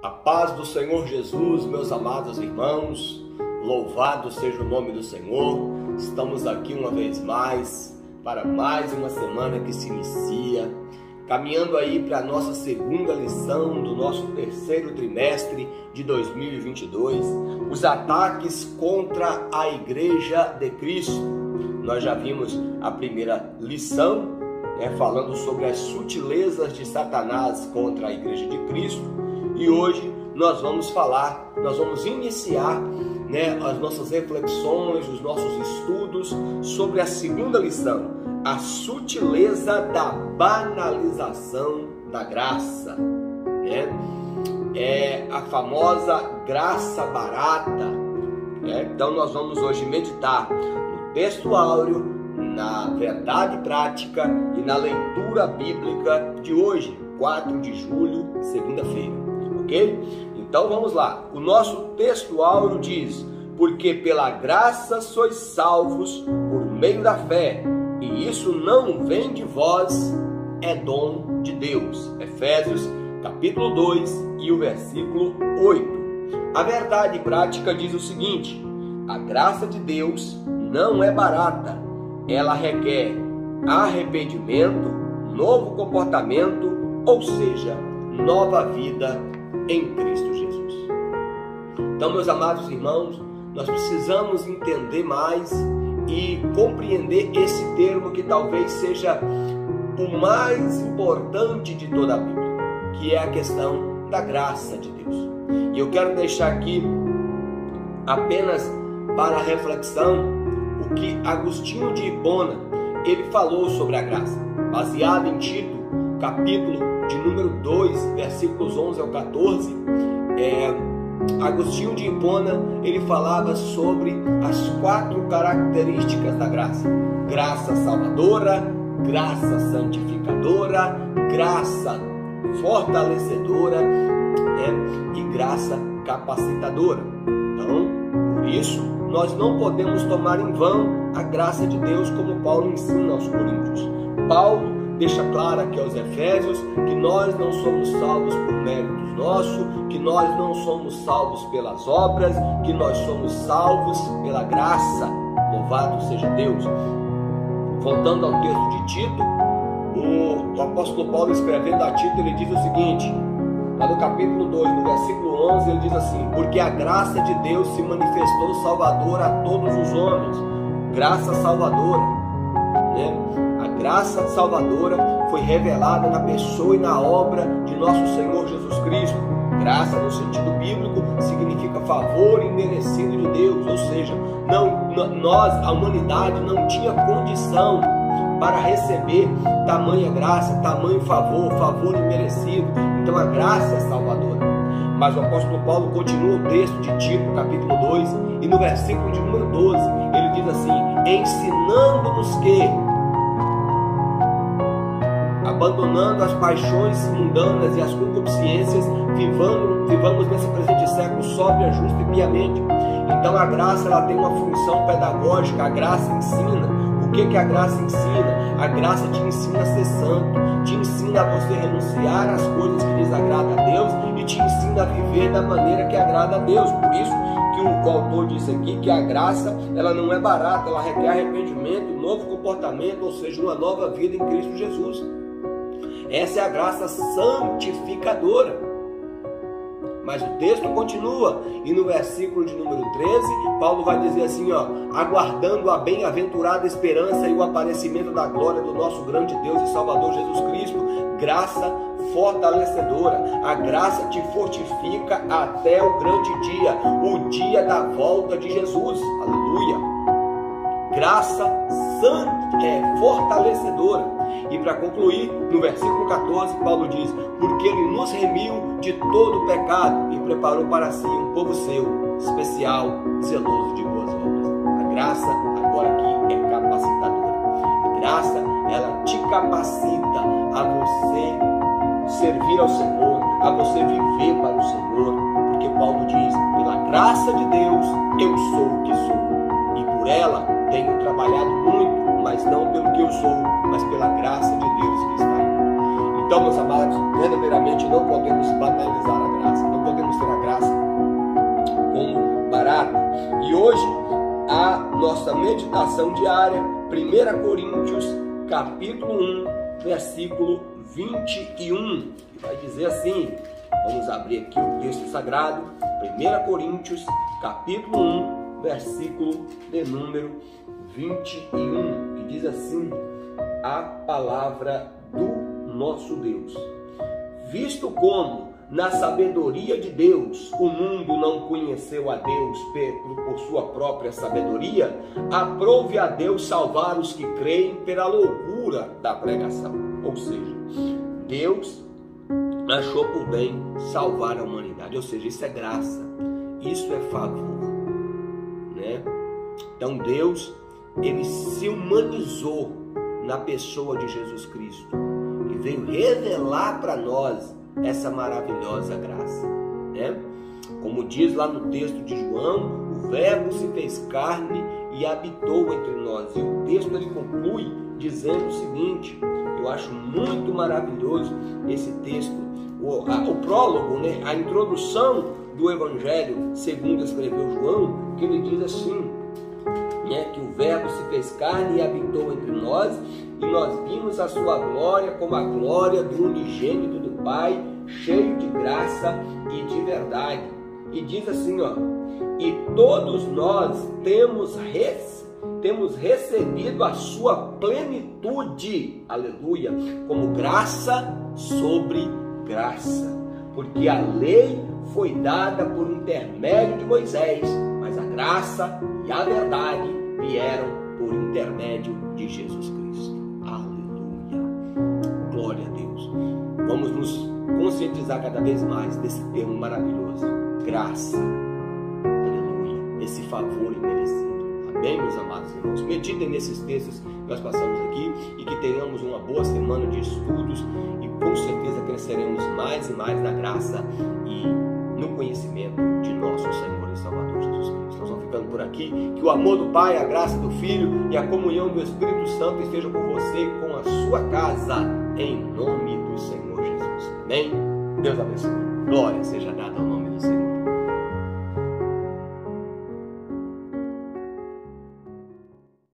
A paz do Senhor Jesus, meus amados irmãos, louvado seja o nome do Senhor. Estamos aqui uma vez mais para mais uma semana que se inicia, caminhando aí para a nossa segunda lição do nosso terceiro trimestre de 2022, os ataques contra a Igreja de Cristo. Nós já vimos a primeira lição, falando sobre as sutilezas de Satanás contra a Igreja de Cristo. E hoje nós vamos iniciar as nossas reflexões, os nossos estudos sobre a segunda lição, a sutileza da banalização da graça. É a famosa graça barata. Então nós vamos hoje meditar no texto áureo, na verdade prática e na leitura bíblica de hoje, 4 de julho, segunda-feira. Ok? Então vamos lá. O nosso texto áureo diz: porque pela graça sois salvos por meio da fé, e isso não vem de vós, é dom de Deus. Efésios capítulo 2 e o versículo 8. A verdade prática diz o seguinte: a graça de Deus não é barata. Ela requer arrependimento, novo comportamento, ou seja, nova vida em Cristo Jesus. Então, meus amados irmãos, nós precisamos entender mais e compreender esse termo que talvez seja o mais importante de toda a Bíblia, que é a questão da graça de Deus. E eu quero deixar aqui apenas para a reflexão o que Agostinho de Hipona ele falou sobre a graça, baseado em Tito, capítulo de número 2, versículos 11 ao 14. Agostinho de Hipona ele falava sobre as 4 características da graça: graça salvadora, graça santificadora, graça fortalecedora, e graça capacitadora. Então, por isso, nós não podemos tomar em vão a graça de Deus, como Paulo ensina aos Coríntios. Paulo deixa claro aqui aos Efésios que nós não somos salvos por méritos nossos, que nós não somos salvos pelas obras, que nós somos salvos pela graça. Louvado seja Deus. Voltando ao texto de Tito, o apóstolo Paulo escrevendo a Tito, ele diz o seguinte, lá no capítulo 2, no versículo 11, ele diz assim: porque a graça de Deus se manifestou salvadora a todos os homens. Graça salvadora, A graça salvadora foi revelada na pessoa e na obra de nosso Senhor Jesus Cristo. Graça, no sentido bíblico, significa favor imerecido de Deus, ou seja, a humanidade não tinha condição para receber tamanha graça, tamanho favor imerecido. Então a graça é salvadora. Mas o apóstolo Paulo continua o texto de Tito, capítulo 2, e no versículo de número 12, ele diz assim: ensinando-nos que, abandonando as paixões mundanas e as concupiscências, vivamos nesse presente século sóbria, justa e piamente. Então a graça ela tem uma função pedagógica. A graça ensina. O que a graça ensina? A graça te ensina a ser santo, te ensina a você renunciar às coisas que desagradam a Deus e te ensina a viver da maneira que agrada a Deus. Por isso que o autor disse aqui que a graça ela não é barata, ela requer arrependimento, novo comportamento, ou seja, uma nova vida em Cristo Jesus. Essa é a graça santificadora. Mas o texto continua, e no versículo de número 13, Paulo vai dizer assim, aguardando a bem-aventurada esperança e o aparecimento da glória do nosso grande Deus e Salvador Jesus Cristo, graça fortalecedora. A graça te fortifica até o grande dia, o dia da volta de Jesus. Aleluia! Graça fortalecedora. E para concluir, no versículo 14, Paulo diz: porque ele nos remiu de todo o pecado e preparou para si um povo seu, especial, zeloso de boas obras. A graça agora aqui é capacitadora. A graça, ela te capacita a você servir ao Senhor, a você viver para o Senhor, porque Paulo diz: pela graça de Deus eu sou o que sou, e por ela tenho trabalhado muito, mas não pelo que eu sou, mas pela graça de Deus que está em mim. Então, meus amados, verdadeiramente não podemos banalizar a graça, não podemos meditação diária, 1 Coríntios, capítulo 1, versículo 21, que vai dizer assim, vamos abrir aqui o texto sagrado, 1 Coríntios, capítulo 1, versículo de número 21, que diz assim, a palavra do nosso Deus. Visto como, na sabedoria de Deus, o mundo não conheceu a Deus por sua própria sabedoria, aprove a Deus salvar os que creem pela loucura da pregação. Ou seja, Deus achou por bem salvar a humanidade. Ou seja, isso é graça, isso é favor, né? Então Deus, ele se humanizou na pessoa de Jesus Cristo e veio revelar para nós essa maravilhosa graça, né? Como diz lá no texto de João, o Verbo se fez carne e habitou entre nós. E o texto ele conclui dizendo o seguinte, eu acho muito maravilhoso esse texto, o prólogo, né? A introdução do Evangelho segundo escreveu João, que ele diz assim, né? Que o Verbo se fez carne e habitou entre nós, e nós vimos a sua glória como a glória do unigênito do Pai, cheio de graça e de verdade. E diz assim, ó, e todos nós temos recebido a sua plenitude, aleluia, como graça sobre graça, porque a lei foi dada por intermédio de Moisés, mas a graça e a verdade vieram por intermédio de Jesus Cristo. Aleluia, glória a Deus. Vamos nos conscientizar cada vez mais desse termo maravilhoso, graça, aleluia, esse favor imerecido. Amém, meus amados irmãos? Meditem nesses textos que nós passamos aqui e que tenhamos uma boa semana de estudos e com certeza cresceremos mais e mais na graça e no conhecimento de nosso Senhor e Salvador Jesus Cristo. Nós vamos ficando por aqui. Que o amor do Pai, a graça do Filho e a comunhão do Espírito Santo esteja com você e com a sua casa, em nome do Senhor Jesus. Amém? Deus abençoe. Glória seja dada ao